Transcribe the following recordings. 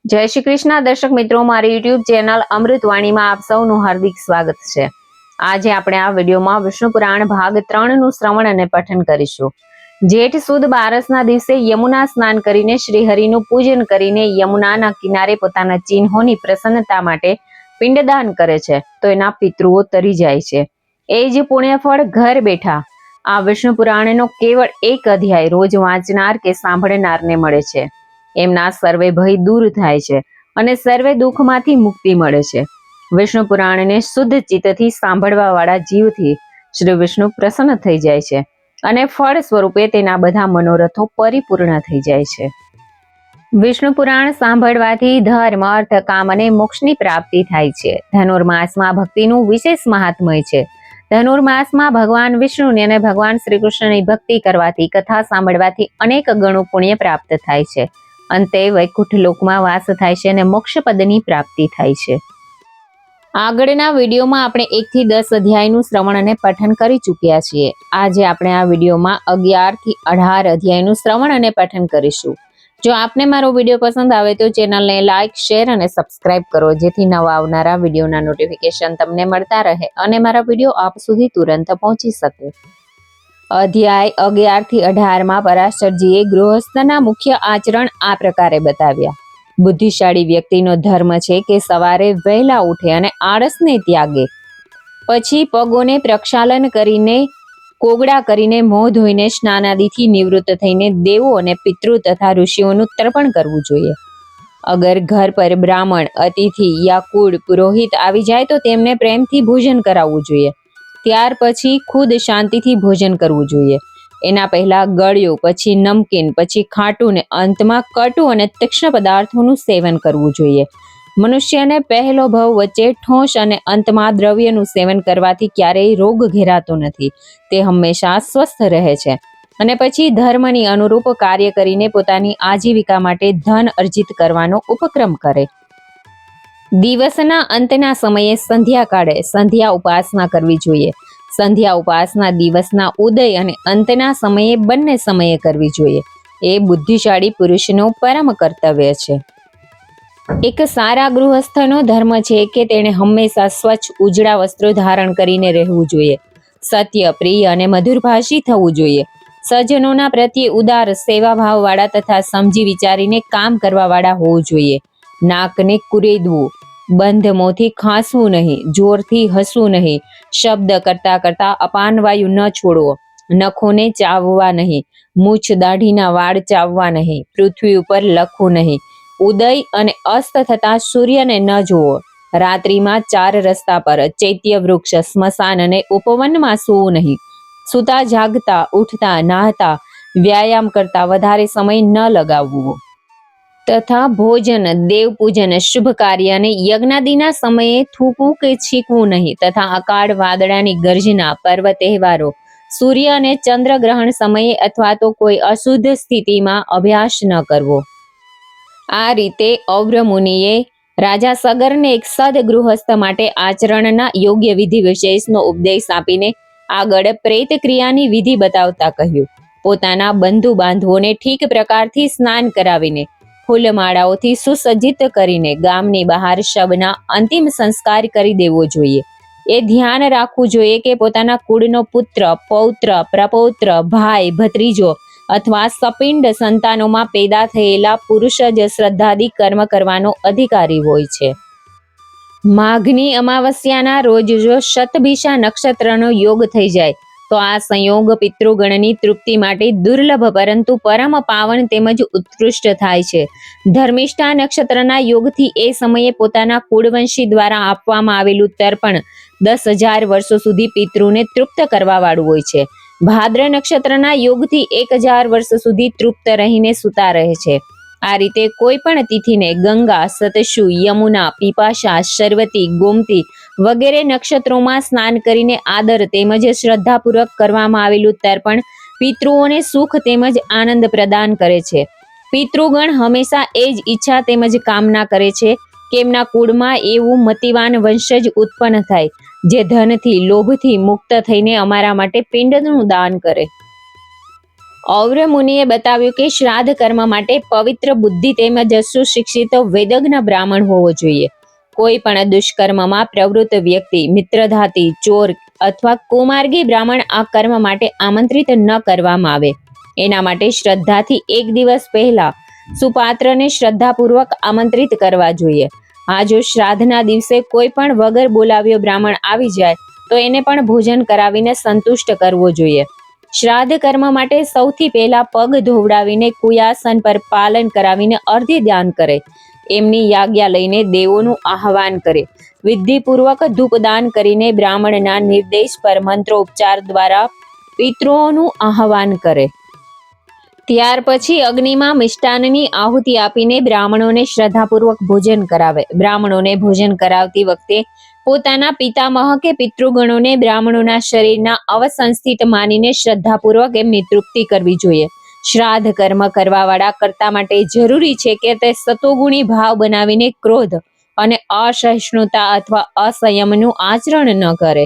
જય શ્રી કૃષ્ણ દર્શક મિત્રો, મારી યુટ્યુબ ચેનલ અમૃતવાણીમાં આપ સૌનું હાર્દિક સ્વાગત છે। આજે આપણે આ વિડીયોમાં વિષ્ણુ પુરાણ ભાગ 3 નું શ્રવણ અને પઠન કરીશું। જેઠ સુદ બારસના દિવસે યમુના સ્નાન કરીને શ્રીહરિનું પૂજન કરીને યમુનાના કિનારે પોતાના ચિહ્નોની પ્રસન્નતા માટે પિંડદાન કરે છે તો એના પિતૃઓ તરી જાય છે। એ જ પુણ્યફળ ઘર બેઠા આ વિષ્ણુ પુરાણનો કેવળ એક અધ્યાય રોજ વાંચનાર કે સાંભળનારને મળે છે। એમના સર્વે ભય દૂર થાય છે અને સર્વે દુઃખમાંથી મુક્તિ મળે છે। વિષ્ણુ પુરાણને શુદ્ધ ચિત્તથી સાંભળવા વાળા જીવથી શ્રી વિષ્ણુ પ્રસન્ન થઈ જાય છે અને ફળ સ્વરૂપે તેના બધા મનોરથો પરિપૂર્ણ થઈ જાય છે। વિષ્ણુ પુરાણ સાંભળવાથી ધર્મ, અર્થ, કામ અને મોક્ષની પ્રાપ્તિ થાય છે। ધનુર્માસમાં ભક્તિનું વિશેષ મહાત્મય છે। ધનુર્માસમાં ભગવાન વિષ્ણુની અને ભગવાન શ્રી કૃષ્ણની ભક્તિ કરવાથી, કથા સાંભળવાથી અનેક ગણું પુણ્ય પ્રાપ્ત થાય છે। અંતે વૈકુંઠ લોકમાં વાસ થાય છે અને મોક્ષ પદની પ્રાપ્તિ થાય છે। આગળના વિડીયોમાં આપણે 1 થી 10 અધ્યાયનું શ્રવણ અને પઠન કરી ચૂક્યા છીએ। આજે આપણે આ વિડીયોમાં 11 થી 18 અધ્યાયનું શ્રવણ અને પઠન કરીશું। જો આપને મારો વિડીયો પસંદ આવે તો ચેનલને લાઇક, શેર અને સબસ્ક્રાઇબ કરો, જેથી નવા આવનારા વિડીયોના નોટિફિકેશન તમને મળતા રહે અને મારા વિડીયો આપ સુધી તુરંત પહોંચી શકે। અધ્યાય 11 થી 18 માં પરાશરજીએ ગૃહસ્થના મુખ્ય આચરણ આ પ્રકારે બતાવ્યા। બુદ્ધિશાળી વ્યક્તિનો ધર્મ છે કે સવારે વહેલા ઉઠે અને આળસને ત્યાગે, પછી પગોને પ્રક્ષાલન કરીને, કોગળા કરીને, મોં ધોઈને, સ્નાનાદિથી નિવૃત્ત થઈને દેવો અને પિતૃ તથા ઋષિઓનું તર્પણ કરવું જોઈએ। અગર ઘર પર બ્રાહ્મણ, અતિથિ યા કુળ પુરોહિત આવી જાય તો તેમને પ્રેમથી ભોજન કરાવવું જોઈએ। ત્યાર પછી ખુદ શાંતિથી ભોજન કરવું જોઈએ। એના પહેલા ગળ્યું, પછી નમકીન, પછી ખાટું ને અંતમાં કટુ અને તીક્ષ્ણ પદાર્થોનું સેવન કરવું જોઈએ। મનુષ્યને પહેલો ભવ વચ્ચે ઠોંસ અને અંતમાં દ્રવ્યનું સેવન કરવાથી ક્યારેય રોગ ઘેરાતો નથી। તે હંમેશા સ્વસ્થ રહે છે અને પછી ધર્મની અનુરૂપ કાર્ય કરીને પોતાની આજીવિકા માટે ધન અર્જિત કરવાનો ઉપક્રમ કરે। દિવસના અંતના સમયે સંધ્યાકાળે સંધ્યા ઉપાસના કરવી જોઈએ। સંધ્યા ઉપાસના દિવસના ઉદય અને અંતના સમયે બંને સમયે કરવી જોઈએ। એ બુદ્ધિશાળી પુરુષનું પરમ કર્તવ્ય છે। એક સારા ગૃહસ્થનો ધર્મ છે કે તેણે હંમેશા સ્વચ્છ ઉજળા વસ્ત્રો ધારણ કરીને રહેવું જોઈએ। સત્ય, પ્રિય અને મધુરભાષી થવું જોઈએ। સજ્જનોના પ્રત્યે ઉદાર, સેવાભાવવાળા તથા સમજી વિચારીને કામ કરવાવાળા હોવું જોઈએ। નાકને કુરેદવું, બંધ મોંથી ખાંસવું નહીં, જોરથી હસવું નહીં, શબ્દ કરતા કરતા અપાનવાયુ ન છોડવો, નખોને ચાવવા નહીં, મૂછ દાઢીના વાળ ચાવવા નહીં, પૃથ્વી ઉપર લખવું નહીં, ઉદય અને અસ્ત થતા સૂર્યને ન જોવો, રાત્રિમાં 4 રસ્તા પર, ચૈત્ય વૃક્ષ, સ્મશાન અને ઉપવનમાં સૂવું નહીં, સૂતા જાગતા, ઉઠતા, નાહતા, વ્યાયામ કરતા વધારે સમય ન લગાવવો તથા ભોજન, દેવપૂજન, શુભ કાર્ય અને યજ્ઞાદિના સમયે થૂકવું કે છીંકવું નહીં તથા અકાળ વાદળાની ગર્જના, પર્વ તહેવારો, સૂર્ય અને ચંદ્ર ગ્રહણ સમયે અથવા તો કોઈ અશુદ્ધ સ્થિતિમાં અભ્યાસ ન કરવો। આ રીતે ઔવ્ર મુનિએ રાજા સગરને એક સદગૃહસ્થ માટે આચરણના યોગ્ય વિધિ વિશેષનો ઉપદેશ આપીને આગળ પ્રેત ક્રિયાની વિધિ બતાવતા કહ્યું। પોતાના બંધુ બાંધવોને ઠીક પ્રકારથી સ્નાન કરાવીને, ફૂલમાળાઓથી સુસજ્જિત કરીને ગામની બહાર શબના અંતિમ સંસ્કાર કરી દેવો જોઈએ। એ ધ્યાન રાખવું જોઈએ કે પોતાના કુળનો પુત્ર, પૌત્ર, પ્રપૌત્ર, ભાઈ, ભત્રીજો અથવા સપિંડ સંતાનોમાં પેદા થયેલા પુરુષ જ શ્રદ્ધાદિ કર્મ કરવાનો અધિકારી હોય છે। માઘની અમાવસ્યાના રોજ જો શતભિષા નક્ષત્રનો યોગ થઈ જાય તો આ સંયોગ પિતૃગણની તૃપ્તિ માટે દુર્લભ પરંતુ પરમ પાવન તેમજ ઉત્કૃષ્ટ થાય છે। ધર્મિષ્ઠા નક્ષત્રના યોગથી એ સમયે પોતાના કુળવંશી દ્વારા આપવામાં આવેલું તર્પણ 10,000 વર્ષો સુધી પિતૃને તૃપ્ત કરવા વાળું હોય છે। ભાદ્ર નક્ષત્રના યોગથી 1,000 વર્ષ સુધી તૃપ્ત રહીને સૂતા રહે છે। આ રીતે કોઈ પણ તિથિને ગંગા, સતશુ, યમુના, પીપાશા, શર્વતી, ગોમતી વગેરે નક્ષત્રોમાં સ્નાન કરીને આદર તેમજ શ્રદ્ધાપૂર્વક કરવામાં આવેલું તર્પણ પિતૃઓને સુખ તેમજ આનંદ પ્રદાન કરે છે। પિતૃગણ હંમેશા એ જ ઈચ્છા તેમજ કામના કરે છે કે એમના કુળમાં એવું મતિવાન વંશજ ઉત્પન્ન થાય જે ધનથી, લોભથી મુક્ત થઈને અમારા માટે પિંડનું દાન કરે। ઔર મુનિએ બતાવ્યું કે શ્રાદ્ધ કર્મ માટે પવિત્ર બુદ્ધિ તેમજ સુશિક્ષિત વેદજ્ઞ બ્રાહ્મણ હોવો જોઈએ. કોઈ પણ દુષ્કર્મમાં પ્રવૃત્ત વ્યક્તિ, મિત્રધાતી, ચોર અથવા કુમાર્ગી બ્રાહ્મણ આ કર્મ માટે આમંત્રિત ન કરવામાં આવે. એના માટે શ્રદ્ધાથી એક દિવસ પહેલા સુપાત્રને શ્રદ્ધાપૂર્વક આમંત્રિત કરવા જોઈએ. આ જો શ્રાદ્ધના દિવસે કોઈ પણ વગર બોલાવ્યો બ્રાહ્મણ આવી જાય તો એને પણ ભોજન કરાવીને સંતુષ્ટ કરવો જોઈએ. શ્રાદ્ધ કર્મ માટે સૌથી પહેલા પગ ધોવડાવીને કુયાસન પર પાલન કરાવીને અર્ધ્ય દાન કરે. એમની યાજ્ઞા લઈને દેવોનું આહવાન કરે. વિધિપૂર્વક ધૂપદાન કરીને બ્રાહ્મણના નિર્દેશ પર મંત્રોપચાર દ્વારા પિતૃઓનું આહવાન કરે. ત્યાર પછી અગ્નિમાં મિષ્ટાનની આહુતિ આપીને બ્રાહ્મણોને શ્રદ્ધાપૂર્વક ભોજન કરાવે. બ્રાહ્મણોને ભોજન કરાવતી વખતે પોતાના પિતામહ કે પિતૃગણોને બ્રાહ્મણોના શરીરના અવસંસ્થિત માનીને શ્રદ્ધાપૂર્વક એમની તૃપ્તિ કરવી જોઈએ. શ્રાદ્ધ કર્મ કરવાવાળા કર્તા માટે જરૂરી છે કે તે સતોગુણી ભાવ બનાવીને ક્રોધ અને અસહિષ્ણુતા અથવા અસંયમનું આચરણ ન કરે.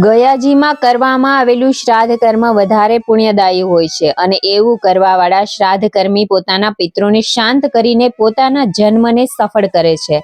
ગયાજીમાં કરવામાં આવેલું શ્રાદ્ધ કર્મ વધારે પુણ્યદાયી હોય છે અને એવું કરવાવાળા શ્રાદ્ધ કર્મી પોતાના પિતૃને શાંત કરીને પોતાના જન્મને સફળ કરે છે.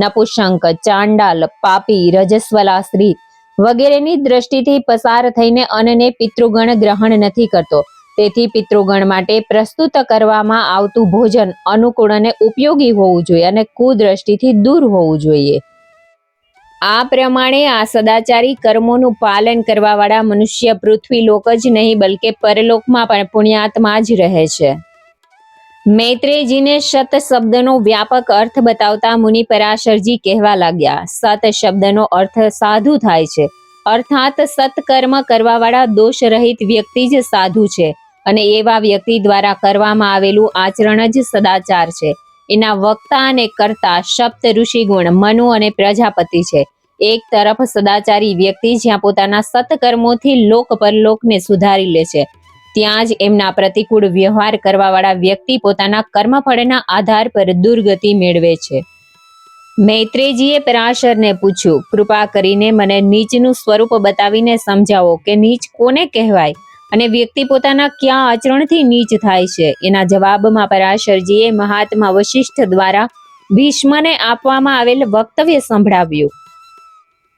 નપુંસક, ચાંડાલ, પાપી, રજસ્વલા સ્ત્રી વગેરેની દ્રષ્ટિથી પસાર થઈને અન્નને પિતૃગણ ગ્રહણ નથી કરતો. તેથી પિતૃગણ માટે પ્રસ્તુત કરવામાં આવતું ભોજન અનુકૂળ અને ઉપયોગી હોવું જોઈએ અને કુદ્રષ્ટિથી દૂર હોવું જોઈએ. આ પ્રમાણે આ સદાચારી કર્મોનું પાલન કરવાવાળા મનુષ્ય પૃથ્વી લોક જ નહીં બલકે પરલોકમાં પણ પુણ્યાત્મા જ રહે છે. મૈત્રેયજીને સત શબ્દનો વ્યાપક અર્થ બતાવતા મુનિ પરાશરજી કહેવા લાગ્યા, સત શબ્દનો અર્થ સાધુ થાય છે. અર્થાત સત્કર્મ કરવાવાળા દોષ રહિત વ્યક્તિ જ સાધુ છે અને એવા વ્યક્તિ દ્વારા કરવામાં આવેલું આચરણ જ સદાચાર છે. એના વક્તા અને કર્તા સપ્ત ઋષિગુણ મનુ અને પ્રજાપતિ છે. એક તરફ સદાચારી વ્યક્તિ જ્યાં પોતાના સત્કર્મોથી લોક પરલોકને સુધારી લે છે, ત્યાં જ એમના પ્રતિકૂળ વ્યવહાર કરવાવાળા વ્યક્તિ પોતાના કર્મફળના આધાર પર દુર્ગતિ મેળવે છે. મૈત્રેયજીએ પરાશરને પૂછ્યું, કૃપા કરીને મને નીચનું સ્વરૂપ બતાવીને સમજાવો કે નીચ કોને કહેવાય અને વ્યક્તિ પોતાના કયા આચરણથી નીચ થાય છે. એના જવાબમાં પરાશરજીએ મહાત્મા વશિષ્ઠ દ્વારા ભીષ્મને આપવામાં આવેલ વક્તવ્ય સંભળાવ્યું.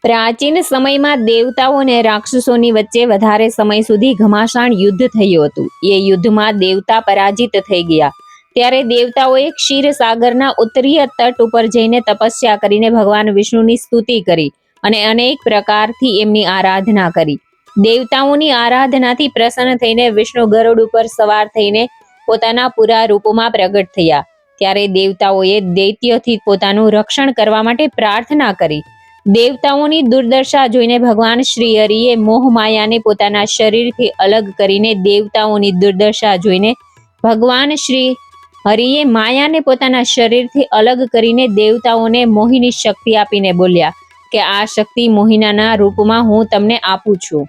પ્રાચીન સમયમાં દેવતાઓ અને રાક્ષસોની વચ્ચે વધારે સમય સુધી ઘમાસાણ યુદ્ધ થયું હતું. એ યુદ્ધમાં દેવતા પરાજિત થઈ ગયા. ત્યારે દેવતાઓએ ક્ષીરસાગરના ઉત્તરીય તટ ઉપર જઈને તપસ્યા કરીને ભગવાન વિષ્ણુની સ્તુતિ કરી અને અનેક પ્રકારથી એમની આરાધના કરી. દેવતાઓની આરાધનાથી પ્રસન્ન થઈને વિષ્ણુ ગરુડ ઉપર સવાર થઈને પોતાના પૂરા રૂપમાં પ્રગટ થયા. ત્યારે દેવતાઓએ દૈત્યથી પોતાનું રક્ષણ કરવા માટે પ્રાર્થના કરી. દેવતાઓની દુર્દશા જોઈને ભગવાન શ્રી હરિએ મોહમાયાને પોતાના શરીરથી અલગ કરીને દેવતાઓની દુર્દશા જોઈને ભગવાન શ્રી હરિએ માયાને પોતાના શરીરથી અલગ કરીને દેવતાઓને મોહિની શક્તિ આપીને બોલ્યા કે આ શક્તિ મોહિનાના રૂપમાં હું તમને આપું છું,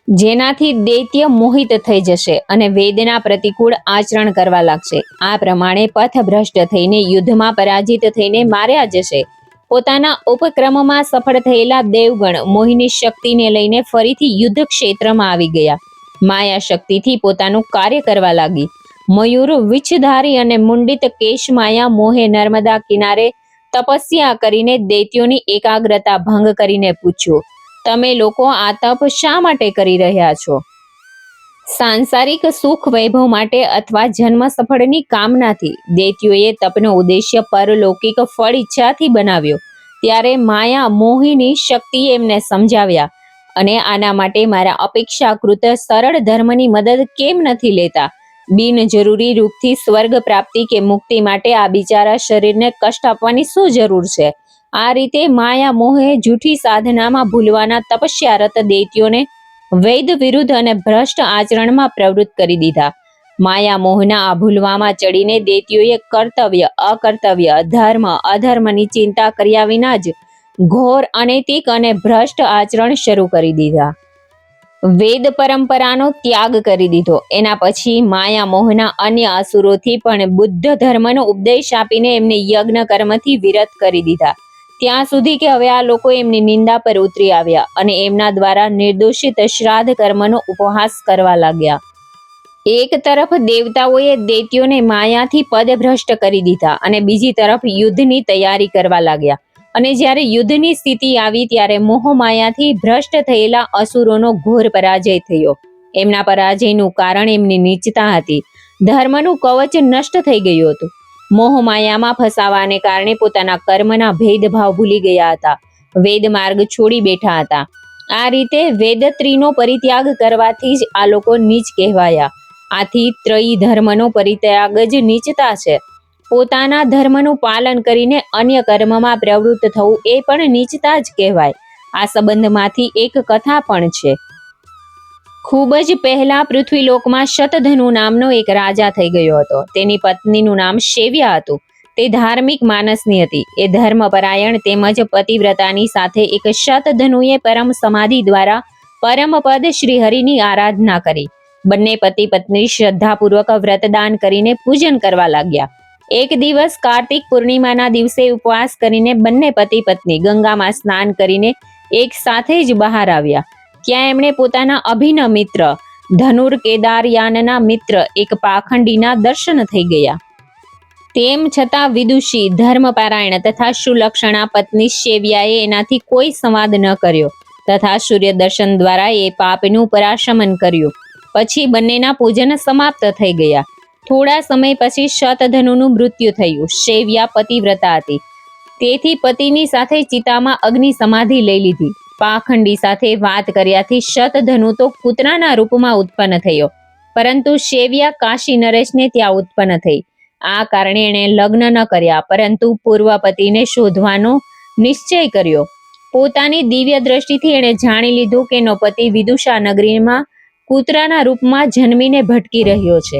જેનાથી દૈત્ય મોહિત થઈ જશે અને વેદના પ્રતિકૂળ આચરણ કરવા લાગશે. આ પ્રમાણે પથભ્રષ્ટ થઈને યુદ્ધમાં પરાજિત થઈને માર્યા જશે. પોતાના ઉપક્રમમાં સફળ થયેલા દેવગણ મોહિની શક્તિને લઈને ફરીથી યુદ્ધ ક્ષેત્રમાં આવી ગયા. માયા શક્તિથી પોતાનું કાર્ય કરવા લાગી. મયુર વિછધારી અને મુંડિત કેશ માયા મોહે નર્મદા કિનારે તપસ્યા કરીને દૈત્યોની એકાગ્રતા ભંગ કરીને પૂછ્યું, તમે લોકો આ તપ શા માટે કરી રહ્યા છો? સાંસારિક સુખ વૈભવ માટે અથવા જન્મ સફળની કામનાથી. દૈત્યોએ તપનો ઉદ્દેશ્ય પરલૌકિક ફળ ઈચ્છાથી બનાવ્યો. ત્યારે માયા મોહિની શક્તિએ એમને સમજાવ્યા અને આના માટે મારા અપેક્ષાકૃત સરળ ધર્મની મદદ કેમ નથી લેતા? બિનજરૂરી રૂપથી સ્વર્ગ પ્રાપ્તિ કે મુક્તિ માટે આ બિચારા શરીરને કષ્ટ આપવાની શું જરૂર છે? આ રીતે માયા મોહે જૂઠી સાધનામાં ભૂલવાના તપસ્યારત દૈત્યોને વૈદ વિરુદ્ધ અને ભ્રષ્ટ આચરણમાં પ્રવૃત્ત કરી દીધા. માયા મોહના આ ભૂલવામાં ચડીને દૈત્યોએ કર્તવ્ય, અકર્તવ્ય, ધર્મ, અધર્મની ચિંતા કર્યા વિના જ ઘોર અનૈતિક અને ભ્રષ્ટ આચરણ શરૂ કરી દીધા. વેદ પરંપરાનો ત્યાગ કરી દીધો. એના પછી માયા મોહના અન્ય અસુરોથી પણ બુદ્ધ ધર્મનો ઉપદેશ આપીને એમને યજ્ઞ કર્મથી વિરત કરી દીધા. ત્યાં સુધી કે હવે આ લોકો એમની નિંદા પર ઉતરી આવ્યા અને એમના દ્વારા નિર્દોષિત શ્રાદ્ધ કર્મનો ઉપહાસ કરવા લાગ્યા. એક તરફ દેવતાઓએ દૈત્યોને માયાથી પદભ્રષ્ટ કરી દીધા અને બીજી તરફ યુદ્ધની તૈયારી કરવા લાગ્યા. અને જ્યારે યુદ્ધની સ્થિતિ આવી ત્યારે મોહમાયાથી ભ્રષ્ટ થયેલા અસુરોનો ઘોર પરાજય થયો. એમના પરાજયનું કારણ એમની નીચતા હતી. ધર્મનું કવચ નષ્ટ થઈ ગયું હતું. મોહમાયામાં ફસાવાને કારણે પોતાના કર્મના ભેદભાવ ભૂલી ગયા હતા. વેદ માર્ગ છોડી બેઠા હતા. આ રીતે વેદત્રીનો પરિત્યાગ કરવાથી જ આ લોકો નીચ કહેવાયા. આથી ત્રયી ધર્મનો પરિત્યાગ જ નીચતા છે. પોતાના ધર્મનું પાલન કરીને અન્ય કર્મમાં પ્રવૃત્ત થવું એ પણ નીચતા જ કહેવાય. આ સંબંધમાંથી એક કથા પણ છે. ખૂબ જ પહેલા પૃથ્વીલોકમાં શતધનુ નામનો એક રાજા થઈ ગયો હતો. તેની પત્નીનું નામ શેવ્યા હતું. તે ધાર્મિક માનસની હતી. એ ધર્મપરાયણ તેમજ પતિવ્રતાની સાથે એક શતધનુએ પરમ સમાધિ દ્વારા પરમપદ શ્રી હરિની આરાધના કરી. બંને પતિ પત્ની શ્રદ્ધાપૂર્વક વ્રતદાન કરીને પૂજન કરવા લાગ્યા. એક દિવસ કાર્તિક પૂર્ણિમાના દિવસે ઉપવાસ કરીને બંને પતિ પત્ની ગંગામાં સ્નાન કરીને એક સાથે જ બહાર આવ્યા. ત્યાં એમણે પોતાના અભિન્ન મિત્ર ધનુર કેદારયાનના મિત્ર એક પાખંડીના દર્શન થઈ ગયા. તેમ છતાં વિદુષી ધર્મપારાયણ તથા સુલક્ષણા પત્ની શેવ્યાએ એનાથી કોઈ સંવાદ ન કર્યો તથા સૂર્ય દર્શન દ્વારા એ પાપનું પરાશમન કર્યું. પછી બંનેના પૂજન સમાપ્ત થઈ ગયા. થોડા સમય પછી શતધનુનું મૃત્યુ થયું. શેવ્યા પતિવ્રતા હતી. તેથી પતિની સાથે ચિતામાં અગ્નિ સમાધિ લઈ લીધી. પાખંડી સાથે વાત કર્યાથી શતધનુ તો કૂતરાના રૂપમાં ઉત્પન્ન થયો, પરંતુ શેવ્યા કાશી નરેશને ત્યાં ઉત્પન્ન થઈ. આ કારણે એણે લગ્ન ન કર્યા, પરંતુ પૂર્વ પતિને શોધવાનો નિશ્ચય કર્યો. પોતાની દિવ્ય દ્રષ્ટિથી એણે જાણી લીધું કે એનો પતિ વિદુષા નગરીમાં કૂતરાના રૂપમાં જન્મીને ભટકી રહ્યો છે.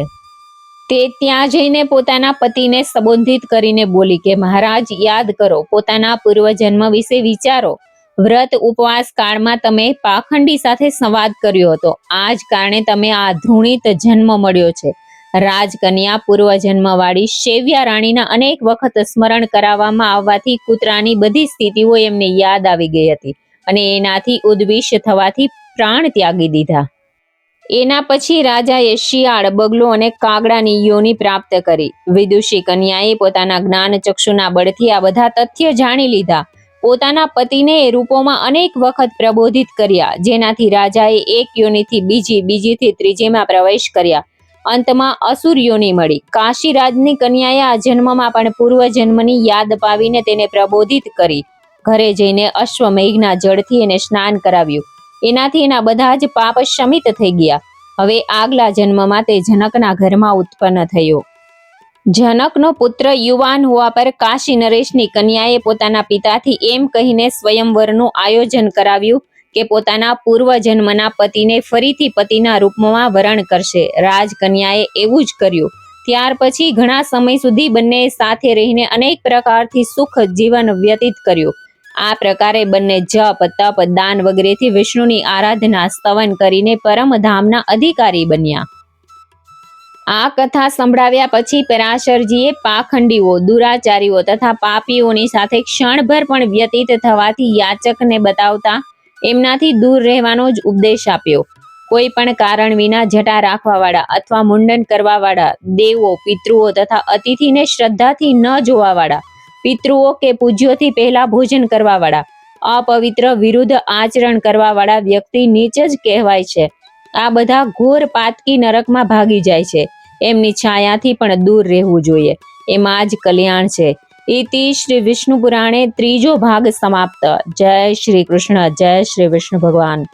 તે ત્યાં જઈને પોતાના પતિને સંબોધિત કરીને બોલી કે મહારાજ, યાદ કરો, પોતાના પૂર્વજન્મ વિશે વિચારો. વ્રત ઉપવાસ કાળમાં તમે પાખંડી સાથે સંવાદ કર્યો હતો. આ જ કારણે તમે આ ધૃણિત જન્મ મળ્યો છે. રાજકન્યા પૂર્વજન્મવાળી શેવ્યા રાણીના અનેક વખત સ્મરણ કરાવવામાં આવવાથી કૂતરાની બધી સ્થિતિઓ એમને યાદ આવી ગઈ હતી અને એનાથી ઉદ્વિષ થવાથી પ્રાણ ત્યાગી દીધા. એના પછી રાજાએ શિયાળ, બગલો અને કાગડાની યોનિ પ્રાપ્ત કરી. વિદુષી કન્યાએ પોતાના જ્ઞાન ચક્ષુના બળથી આ બધા તથ્ય જાણી લીધા. પોતાના પતિને એ રૂપોમાં અનેક વખત પ્રબોધિત કર્યા, જેનાથી રાજાએ એક યોનિથી બીજી, બીજીથી ત્રીજીમાં પ્રવેશ કર્યા. અંતમાં અસુર યોનિ મળી. કાશીરાજની કન્યાએ આ જન્મમાં પણ પૂર્વજન્મની યાદ પાવીને તેને પ્રબોધિત કરી. ઘરે જઈને અશ્વમેઘના જળથી એને સ્નાન કરાવ્યું. એનાથી એના બધા જ પાપ શમિત થઈ ગયા. હવે આગલા જન્મમાં તે જનકના ઘરમાં ઉત્પન્ન થયો. જનકનો પુત્ર યુવાન હોવા પર કાશી નરેશની કન્યાએ પોતાના પિતાથી એમ કહીને સ્વયંવરનું આયોજન કરાવ્યું કે પોતાના પૂર્વજન્મના પતિને ફરીથી પતિના રૂપમાં વરણ કરશે. રાજકન્યાએ એવું જ કર્યું. ત્યાર પછી ઘણા સમય સુધી બંને સાથે રહીને અનેક પ્રકારથી સુખ જીવન વ્યતીત કર્યું. આ પ્રકારે બંને જપ, તપ, દાન વગેરેથી વિષ્ણુની આરાધના, સ્તવન કરીને પરમધામના અધિકારી બન્યા. આ કથા સંભળાવ્યા પછી પરાશરજીએ પાખંડીઓ, દુરાચારીઓ તથા પાપીઓની સાથે ક્ષણભર પણ વ્યતીત થવાથી યાચકને બતાવતા એમનાથી દૂર રહેવાનો જ ઉપદેશ આપ્યો. કોઈ પણ કારણ વિના જટા રાખવાવાળા અથવા મુંડન કરવાવાળા, દેવો, પિતૃઓ તથા અતિથિને શ્રદ્ધાથી ન જોવાવાળા, પિતૃઓ કે પૂજ્યોથી પહેલા ભોજન કરવાવાળા, અપવિત્ર વિરુદ્ધ આચરણ કરવાવાળા વ્યક્તિ નીચ જ કહેવાય છે. આ બધા ઘોર પાતકી નરકમાં ભાગી જાય છે. એમની છાયાથી પણ દૂર રહેવું જોઈએ. એમાં જ કલ્યાણ છે. ઇતિ શ્રી વિષ્ણુ પુરાણે ત્રીજો ભાગ સમાપ્ત. જય શ્રી કૃષ્ણ. જય શ્રી વિષ્ણુ ભગવાન.